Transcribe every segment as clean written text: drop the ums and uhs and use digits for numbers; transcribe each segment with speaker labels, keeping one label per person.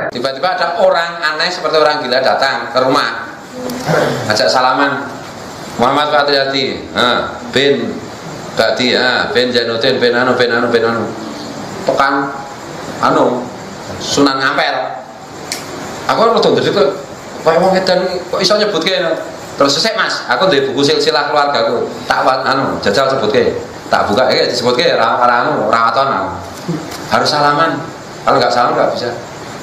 Speaker 1: Tiba-tiba ada orang aneh seperti orang gila datang ke rumah, ajak salaman. Muhammad Fatihati, bin Badi, bin Jainuddin, bin anu. Tekan Sunan Ampel. Aku rada ndredeg kok wong edan kok iso nyebutke. Terus sesek Mas, aku duwe buku silsilah keluargaku. Tak jajal sebutke. Tak buka disebutke ora waton. Harus salaman. Kalau enggak salam enggak bisa.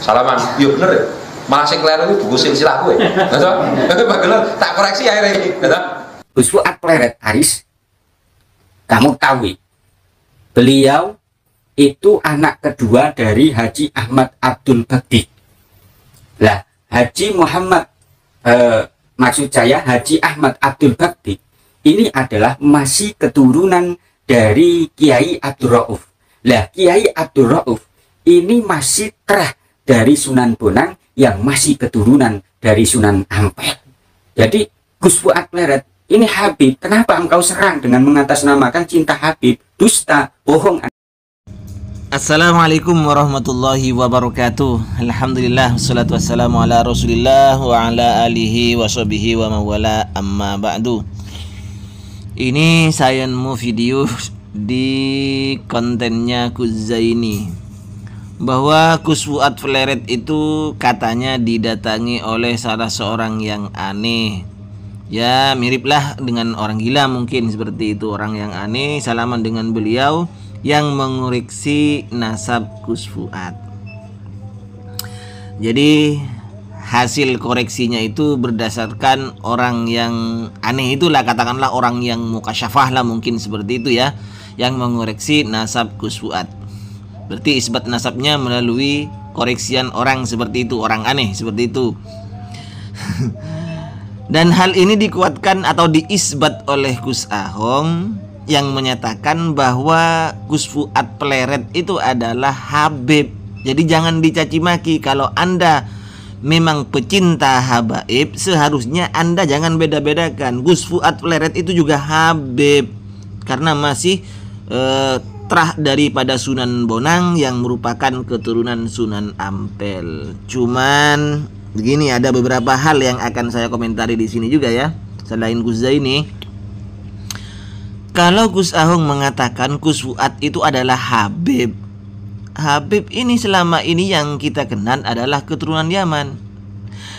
Speaker 1: Salaman, yo bener ya. Malah sing kleru itu buku silsilahku ya. Bener, tak koreksi akhirnya ini.
Speaker 2: Gus Fuad Pleret Aris, kamu tahu, beliau itu anak kedua dari Haji Ahmad Abdul Bakti. Lah, Haji Muhammad, maksud saya Haji Ahmad Abdul Bakti, ini adalah masih keturunan dari Kiai Abdul Rauf. Lah, Kiai Abdul Rauf ini masih terah dari Sunan Bonang yang masih keturunan dari Sunan Ampel. Jadi Gus Fuad Pleret, ini Habib, kenapa engkau serang dengan mengatasnamakan cinta Habib? Dusta, bohong.
Speaker 3: Assalamualaikum warahmatullahi wabarakatuh. Alhamdulillah, wassalatu wassalamu ala rasulillah wa ala alihi wa sahbihi wa mawala, amma ba'du. Ini saya nemu video di kontennya Kuzaini bahwa Gus Fuad Pleret itu katanya didatangi oleh salah seorang yang aneh. Ya miriplah dengan orang gila mungkin seperti itu. Orang yang aneh salaman dengan beliau yang mengoreksi nasab Gus Fuad. Jadi hasil koreksinya itu berdasarkan orang yang aneh itulah, katakanlah orang yang mukasyafah lah mungkin seperti itu ya, yang mengoreksi nasab Gus Fuad. Berarti isbat nasabnya melalui koreksian orang seperti itu, orang aneh seperti itu. Dan hal ini dikuatkan atau diisbat oleh Gus Ahong yang menyatakan bahwa Gus Fuad Pleret itu adalah Habib. Jadi jangan dicaci maki. Kalau Anda memang pecinta habaib, seharusnya Anda jangan beda-bedakan. Gus Fuad Pleret itu juga Habib karena masih terah daripada Sunan Bonang yang merupakan keturunan Sunan Ampel. Cuman begini, ada beberapa hal yang akan saya komentari di sini juga ya. Selain Gus Zaini, kalau Gus Ahong mengatakan Gus Fuad itu adalah Habib, Habib ini selama ini yang kita kenal adalah keturunan Yaman.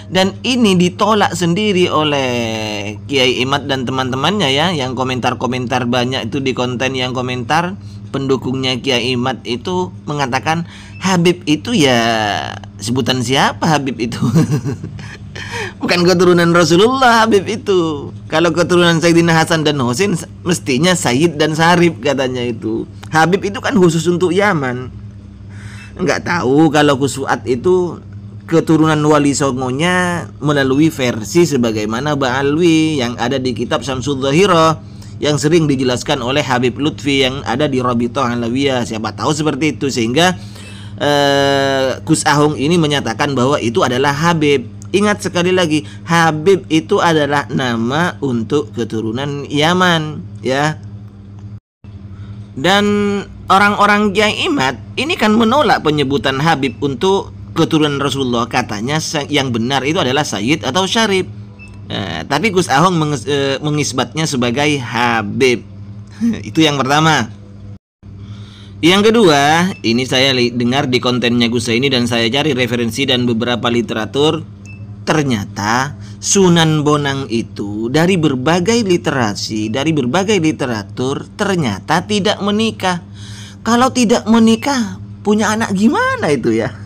Speaker 3: Dan ini ditolak sendiri oleh Kiai Imad dan teman-temannya ya, yang komentar-komentar banyak itu di konten yang komentar. Pendukungnya Kiai Imad itu mengatakan Habib itu ya sebutan siapa Habib itu? Bukan keturunan Rasulullah Habib itu. Kalau keturunan Sayyidina Hasan dan Husain mestinya Sayyid dan Sarif katanya itu. Habib itu kan khusus untuk Yaman. Enggak tahu kalau Gus Fuad itu keturunan Wali Songonya melalui versi sebagaimana Ba'alwi yang ada di kitab Syamsul Zahirah yang sering dijelaskan oleh Habib Lutfi yang ada di Rabithah Alawiyah. Siapa tahu seperti itu, sehingga Gus Ahong ini menyatakan bahwa itu adalah Habib. Ingat sekali lagi, Habib itu adalah nama untuk keturunan Yaman ya. Dan orang-orang Kiai Imad ini kan menolak penyebutan Habib untuk keturunan Rasulullah. Katanya yang benar itu adalah Sayyid atau Syarif. Tapi Gus Ahong mengisbatnya sebagai Habib. Itu yang pertama. Yang kedua, ini saya dengar di kontennya Gus Zaini dan saya cari referensi dan beberapa literatur. Ternyata Sunan Bonang itu dari berbagai literasi, dari berbagai literatur ternyata tidak menikah. Kalau tidak menikah, punya anak gimana itu ya?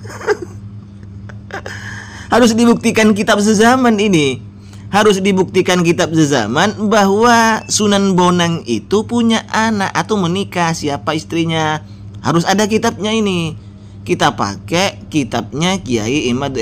Speaker 3: Harus dibuktikan kitab sezaman ini. Harus dibuktikan kitab sezaman bahwa Sunan Bonang itu punya anak atau menikah. Siapa istrinya? Harus ada kitabnya ini. Kita pakai kitabnya Kiai Imad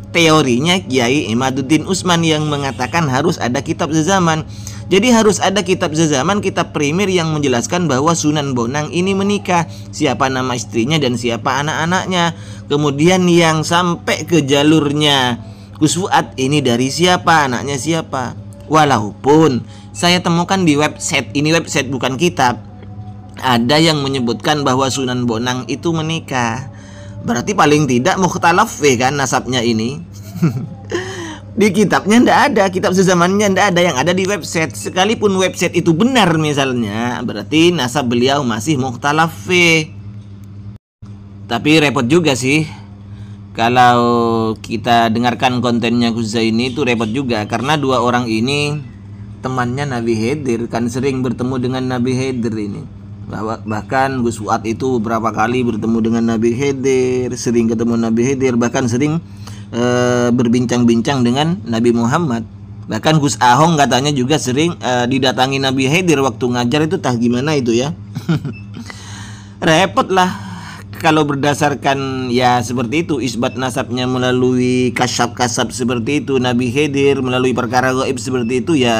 Speaker 3: teorinya Kiai Imaduddin Utsman yang mengatakan harus ada kitab sezaman. Jadi harus ada kitab sezaman, kitab primer yang menjelaskan bahwa Sunan Bonang ini menikah, siapa nama istrinya dan siapa anak-anaknya. Kemudian yang sampai ke jalurnya Gus Fuad ini dari siapa, anaknya siapa. Walaupun saya temukan di website, ini website bukan kitab, ada yang menyebutkan bahwa Sunan Bonang itu menikah. Berarti paling tidak mukhtalaf fi kan nasabnya ini. Di kitabnya ndak ada, kitab sezamannya ndak ada, yang ada di website. Sekalipun website itu benar misalnya, berarti nasab beliau masih mukhtalaf fi. Tapi repot juga sih kalau kita dengarkan kontennya Gus Zaini, itu repot juga karena dua orang ini temannya Nabi Khidir, kan sering bertemu dengan Nabi Khidir ini. Bahkan Gus Fuad itu beberapa kali bertemu dengan Nabi Khidir, sering ketemu Nabi Khidir, bahkan sering berbincang-bincang dengan Nabi Muhammad. Bahkan Gus Ahong katanya juga sering didatangi Nabi Khidir waktu ngajar itu, tah gimana itu ya. Repot lah kalau berdasarkan ya seperti itu, isbat nasabnya melalui kasab-kasab seperti itu, Nabi Khidir melalui perkara gaib seperti itu, ya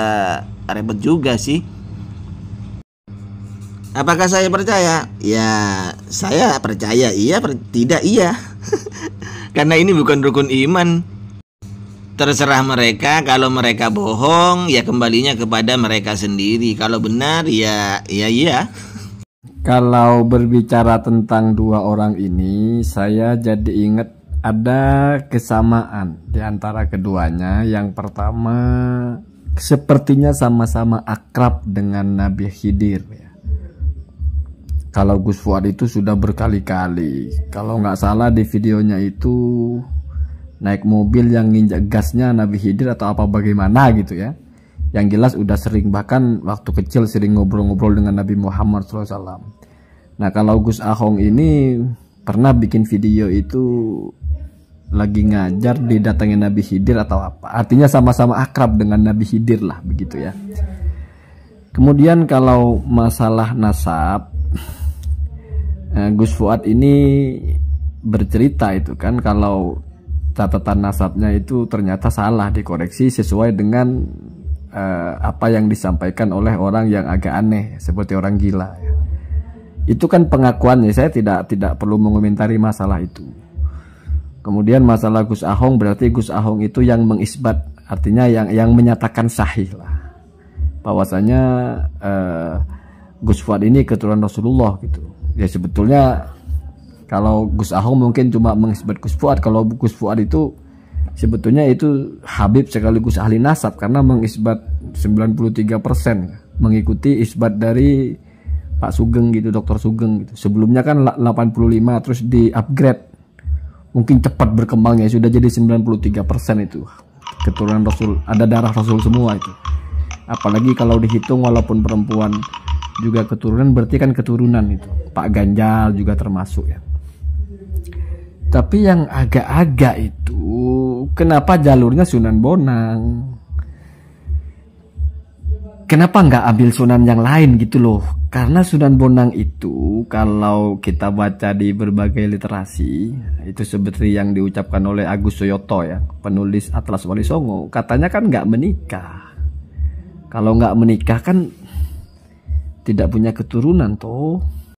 Speaker 3: repot juga sih. Apakah saya percaya? Ya saya percaya iya, tidak iya. Karena ini bukan rukun iman. Terserah mereka, kalau mereka bohong ya kembalinya kepada mereka sendiri. Kalau benar ya iya.
Speaker 4: Kalau berbicara tentang dua orang ini, saya jadi ingat ada kesamaan di antara keduanya. Yang pertama, sepertinya sama-sama akrab dengan Nabi Khidir ya. Kalau Gus Fuad itu sudah berkali-kali, kalau nggak salah di videonya itu naik mobil yang nginjak gasnya Nabi Khidir atau apa bagaimana gitu ya. Yang jelas udah sering, bahkan waktu kecil sering ngobrol-ngobrol dengan Nabi Muhammad SAW. Nah kalau Gus Ahong ini pernah bikin video itu lagi ngajar didatangin Nabi Khidir atau apa. Artinya sama-sama akrab dengan Nabi Khidir lah begitu ya. Kemudian kalau masalah nasab, Gus Fuad ini bercerita itu kan kalau catatan nasabnya itu ternyata salah, dikoreksi sesuai dengan apa yang disampaikan oleh orang yang agak aneh seperti orang gila ya. Itu kan pengakuannya, saya tidak perlu mengomentari masalah itu. Kemudian masalah Gus Ahong, berarti Gus Ahong itu yang mengisbat, artinya yang menyatakan sahih lah bahwasanya Gus Fuad ini keturunan Rasulullah gitu. Ya sebetulnya kalau Gus Ahong mungkin cuma mengisbat Gus Fuad, kalau Gus Fuad itu sebetulnya itu Habib sekaligus ahli nasab karena mengisbat 93% mengikuti isbat dari Pak Sugeng gitu, Dr. Sugeng gitu. Sebelumnya kan 85 terus di upgrade, mungkin cepat berkembangnya sudah jadi 93% itu keturunan Rasul, ada darah Rasul semua itu. Apalagi kalau dihitung walaupun perempuan juga keturunan, berarti kan keturunan itu. Pak Ganjar juga termasuk ya. Tapi yang agak-agak itu kenapa jalurnya Sunan Bonang? Kenapa nggak ambil sunan yang lain gitu loh? Karena Sunan Bonang itu kalau kita baca di berbagai literasi, itu seperti yang diucapkan oleh Agus Soyoto ya, penulis Atlas Wali Songo, katanya kan nggak menikah. Kalau nggak menikah kan tidak punya keturunan toh.